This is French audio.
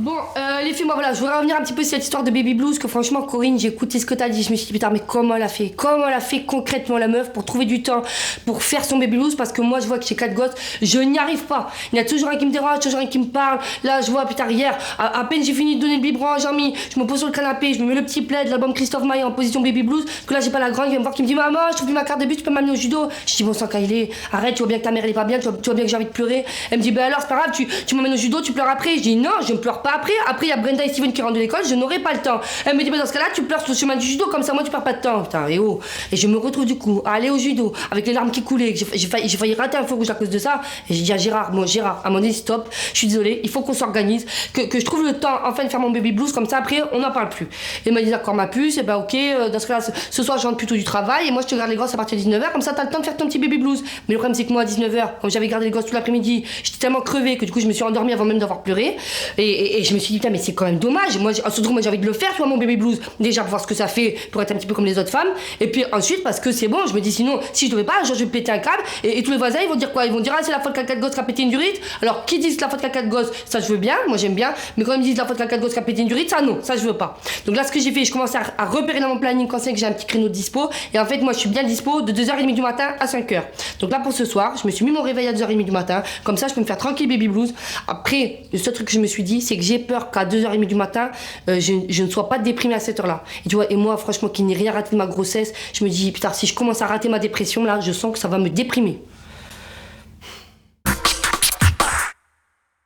Bon, les filles, moi voilà, je voudrais revenir un petit peu sur cette histoire de baby blues, que franchement, Corinne, j'ai écouté ce que t'as dit, je me suis dit, putain, mais comment elle a fait? Comment elle a fait concrètement la meuf pour trouver du temps pour faire son baby blues? Parce que moi, je vois que j'ai 4 gosses, je n'y arrive pas. Il y a toujours un qui me dérange, toujours un qui me parle. Là, je vois, putain, hier, à peine j'ai fini de donner le biberon à Jean-Mi, je me pose sur le canapé, je me mets le petit plaid, l'album Christophe Maé en position baby blues, que là, j'ai pas la grande qui vient me voir, qui me dit, maman, je trouve plus ma carte de but, tu peux m'amener au judo? Je dis, bon sang, Kylie, arrête, tu vois bien que ta mère elle est pas bien, tu vois bien que j'ai envie de pleurer. Elle me dit, ben alors, c'est pas grave, tu m'emmènes au judo, tu pleures après. Je dis, non, je ne pleure pas après. Après, il y a Brenda et Steven qui rentrent de l'école, je n'aurai pas le temps. Elle me dit, bah dans ce cas-là, tu pleures sur le chemin du judo, comme ça, moi, tu perds pas de temps. Putain, et oh. Et je me retrouve du coup à aller au judo, avec les larmes qui coulaient, que j'ai failli rater un feu rouge à cause de ça. Et j'ai dit à Gérard, bon, Gérard, à mon avis, stop, je suis désolée, il faut qu'on s'organise, que je trouve le temps, enfin, de faire mon baby blues, comme ça, après, on n'en parle plus. Et il m'a dit, d'accord, ma puce, et bah, ok, dans ce cas-là, ce soir, je rentre plutôt du travail, et moi, je te garde les gosses à partir de 19h, comme ça, t'as le temps de faire ton petit baby blues. Mais le problème, c'est que moi, à 19h, comme j'avais gardé les gosses tout l'après-midi, j'étais tellement crevée que du coup, je me suis endormie avant même d'avoir pleuré. Et je me suis dit, putain, mais c'est quand même dommage. Moi, surtout, moi, j'ai envie de le faire, tu vois, mon baby blues. Déjà, pour voir ce que ça fait, pour être un petit peu comme les autres femmes. Et puis ensuite, parce que c'est bon, je me dis, sinon, si je devais pas, genre, je vais péter un câble. Et tous les voisins, ils vont dire quoi? Ils vont dire, ah, c'est la faute qu'à 4 gosses qui a pété une durite. Alors, qui dit que c'est la faute qu'à 4 gosses, ça, je veux bien, moi, j'aime bien. Mais quand ils me disent la faute qu'à 4 gosses qui a pété une durite, ça, non, ça, je veux pas. Donc là, ce que j'ai fait, je commence à repérer dans mon planning quand c'est que j'ai un petit créneau de dispo. Et en fait, moi, je suis bien dispo de 2h30 du matin à 5h. Donc là, pour ce soir, je me suis mis mon réveil à 2h30 du matin. Comme ça, je peux me faire tranquille baby blues. Après, le seul truc que je me suis dit, c'est que j'ai peur qu'à 2h30 du matin, je ne sois pas déprimée à cette heure-là. Et tu vois, et moi, franchement, qui n'ai rien raté de ma grossesse, je me dis, putain, si je commence à rater ma dépression, là, je sens que ça va me déprimer.